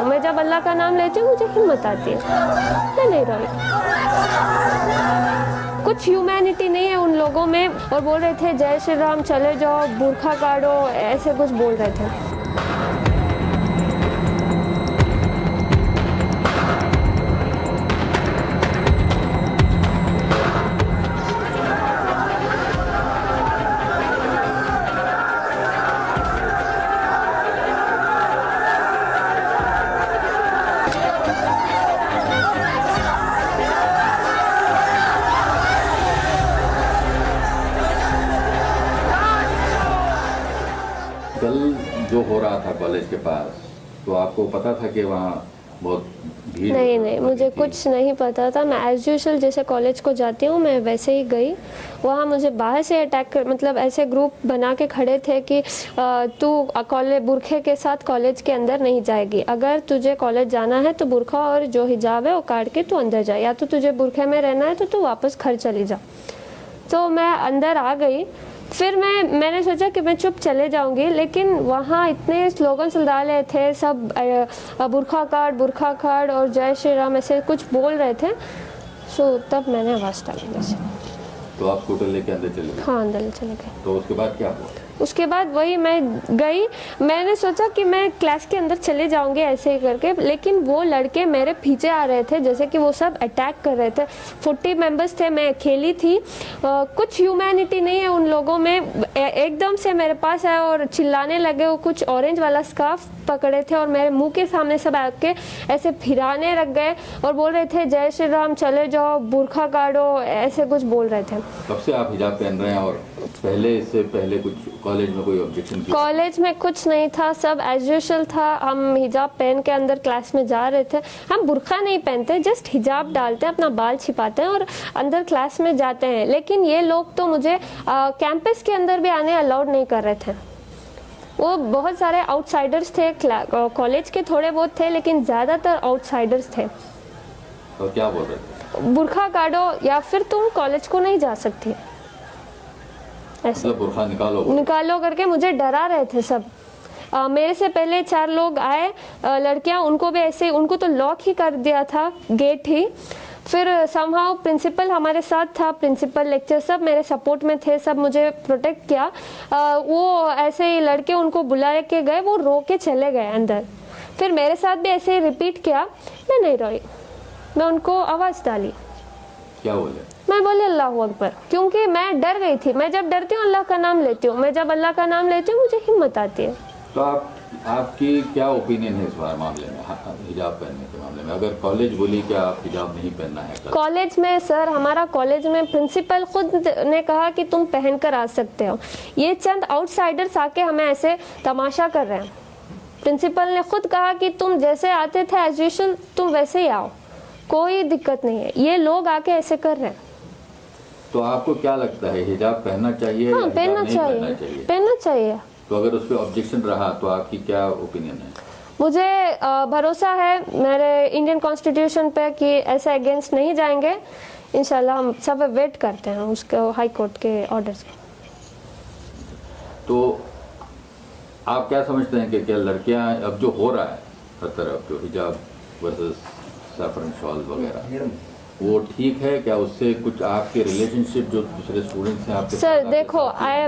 हूँ। मैं जब अल्लाह का नाम लेती हूँ मुझे हिम्मत आती है, मैं नहीं रोई। कुछ ह्यूमैनिटी नहीं है उन लोगों में। और बोल रहे थे जय श्री राम, चले जाओ, बुरखा काटो, ऐसे कुछ बोल रहे थे। कल जो हो रहा था कॉलेज के पास, तो आपको पता था कि वहाँ बहुत भीड़? नहीं, मुझे कुछ नहीं पता था। मैं एज यूजुअल जैसे कॉलेज को जाती हूँ मैं वैसे ही गई। वहाँ मुझे बाहर से अटैक कर, मतलब ऐसे ग्रुप बना के खड़े थे कि तू कॉलेज बुरखे के साथ कॉलेज के अंदर नहीं जाएगी, अगर तुझे कॉलेज जाना है तो बुरखा और जो हिजाब है वो काट के तू अंदर जा, या तो तुझे बुरखे में रहना है तो तू वापस घर चली जा। तो मैं अंदर आ गई। फिर मैंने सोचा कि मैं चुप चले जाऊंगी, लेकिन वहाँ इतने स्लोगन सुलझा रहे थे सब, बुरखा काट और जय श्री राम ऐसे कुछ बोल रहे थे। सो तब मैंने आवाज़ डाली जैसे। तो आप स्कूटर लेके अंदर चले गए? हाँ, अंदर चले गए। तो उसके बाद क्या हुआ? उसके बाद वही मैं गई, मैंने सोचा कि मैं क्लास के अंदर चले जाऊंगे ऐसे ही करके, लेकिन वो लड़के मेरे पीछे आ रहे थे, जैसे कि वो सब अटैक कर रहे थे। 40 मेंबर्स थे, मैं अकेली थी। कुछ ह्यूमैनिटी नहीं है उन लोगों में। एकदम से मेरे पास आए और चिल्लाने लगे। वो कुछ ऑरेंज वाला स्कार्फ पकड़े थे और मेरे मुंह के सामने सब आके ऐसे फिराने लग गए और बोल रहे थे जय श्री राम, चले जाओ, बुरखा काटो, ऐसे कुछ बोल रहे थे। कब से आप हिजाब पहन रहे हैं? और इससे पहले कुछ कॉलेज में कोई ऑब्जेक्शन किया? कॉलेज में कुछ नहीं था, सब एज यूजुअल था। हम हिजाब पहन के अंदर क्लास में जा रहे थे। हम बुरखा नहीं पहनते, जस्ट हिजाब डालते हैं, अपना बाल छिपाते हैं और अंदर क्लास में जाते हैं। लेकिन ये लोग तो मुझे कैंपस के अंदर भी आने अलाउड नहीं कर रहे थे। वो बहुत सारे आउटसाइडर्स थे, कॉलेज के थोड़े बहुत थे, लेकिन ज़्यादातर आउटसाइडर्स थे। तो क्या बोल रहे थे? बुरखा काटो या फिर तुम कॉलेज को नहीं जा सकती, ऐसे मतलब बुरखा निकालो करके मुझे डरा रहे थे सब। मेरे से पहले 4 लोग आए, लड़कियां, उनको भी ऐसे, उनको तो लॉक ही कर दिया था, गेट ही। फिर समहाउ प्रिंसिपल हमारे साथ था, प्रिंसिपल, लेक्चर सब मेरे सपोर्ट में थे, सब मुझे प्रोटेक्ट किया। वो ऐसे ही लड़के उनको बुला के गए, वो रो के चले गए अंदर। फिर मेरे साथ भी ऐसे ही रिपीट किया। मैं नहीं रोई, मैं उनको आवाज़ डाली। क्या बोले? मैं बोले अल्लाह अकबर, क्योंकि मैं डर गई थी। मैं जब डरती हूँ अल्लाह का नाम लेती हूँ, मैं जब अल्लाह का नाम लेती हूँ मुझे हिम्मत आती है। तो आपकी क्या ओपिनियन है इस बार मामले में, हिजाब पहनने के मामले में? अगर कॉलेज बोली कि आप हिजाब नहीं पहनना है कॉलेज में, सर हमारा कॉलेज में प्रिंसिपल खुद ने कहा कि तुम पहन कर आ सकते हो। ये चंद आउटसाइडर्स आके हमें ऐसे तमाशा कर रहे हैं। प्रिंसिपल ने खुद कहा कि तुम जैसे आते थे एज यूजुअल तुम वैसे ही आओ, कोई दिक्कत नहीं है। ये लोग आके ऐसे कर रहे हैं। तो आपको क्या लगता है, हिजाब पहनना चाहिए? हाँ, पहनना चाहिए। तो अगर उस पर ऑब्जेक्शन रहा तो आपकी क्या ओपिनियन है? मुझे भरोसा है मेरे इंडियन कॉन्स्टिट्यूशन पे कि ऐसे अगेंस्ट नहीं जाएंगे। इंशाल्लाह हम सब वेट करते हैं उसके हाई कोर्ट के ऑर्डर्स का। तो आप क्या समझते हैं कि क्या लड़कियां, अब जो हो रहा है हर तरफ, जो हिजाब वर्सेस सैफरन शॉल वगैरह, वो ठीक है क्या? उससे कुछ आपके रिलेशनशिप जो दूसरे स्टूडेंट्स हैं आपके? सर देखो,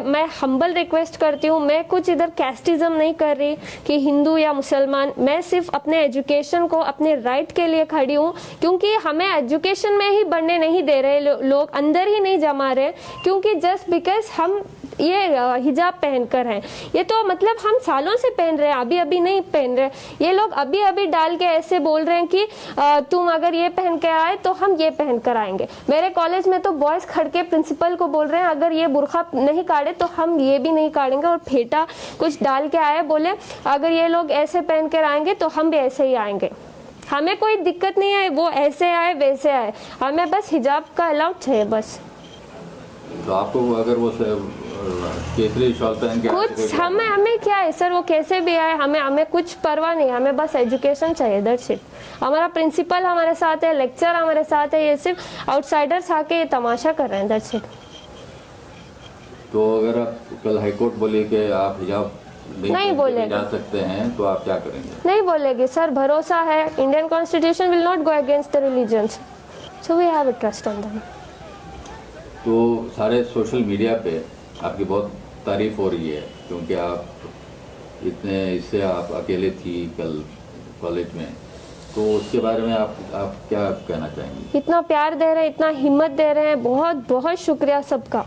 मैं हम्बल रिक्वेस्ट करती हूँ, मैं कुछ इधर कैस्टिज्म नहीं कर रही कि हिंदू या मुसलमान। मैं सिर्फ अपने एजुकेशन को, अपने राइट के लिए खड़ी हूँ, क्योंकि हमें एजुकेशन में ही बढ़ने नहीं दे रहे लोग, अंदर ही नहीं जमा रहे, क्योंकि जस्ट बिकॉज हम ये हिजाब पहनकर हैं। ये तो मतलब हम सालों से पहन रहे हैं, अभी अभी नहीं पहन रहे। ये लोग अभी अभी डाल के ऐसे बोल रहे हैं कि तुम अगर ये पहन के आए तो हम ये पहन कर आएंगे। मेरे कॉलेज में तो बॉयज खड़ के प्रिंसिपल को बोल रहे हैं अगर ये बुरखा नहीं काटे तो हम ये भी नहीं काटेंगे, और फेटा कुछ डाल के आए, बोले अगर ये लोग ऐसे पहन कर आएंगे तो हम भी ऐसे ही आएंगे। हमें कोई दिक्कत नहीं है, वो ऐसे आए वैसे आए, हमें बस हिजाब का अलाउड चाहिए बस। तो आपको अगर वो केसरी शॉल पहन के कुछ हमें क्या है सर, वो कैसे भी आए, हमें कुछ परवाह नहीं, हमें बस एजुकेशन चाहिए, दैट्स इट। हमारा प्रिंसिपल हमारे साथ है, लेक्चर हमारे साथ है, ये सिर्फ आउटसाइडर्स आके ये तमाशा कर रहे हैं, दैट्स इट। तो अगर आप कल हाईकोर्ट बोले कि आप हिजाब लिंक नहीं करके बोलेगा। जा सकते हैं तो आप क्या करेंगे? नहीं बोलेगी सर, भरोसा है, Indian constitution will not go against the religions, so we have a trust on them. तो सारे सोशल मीडिया पे आपकी बहुत तारीफ हो रही है क्योंकि आप इतने इससे आप अकेले थी कल कॉलेज में, तो उसके बारे में आप क्या कहना चाहेंगी? इतना प्यार दे रहे हैं, इतना हिम्मत दे रहे हैं, बहुत बहुत शुक्रिया सबका।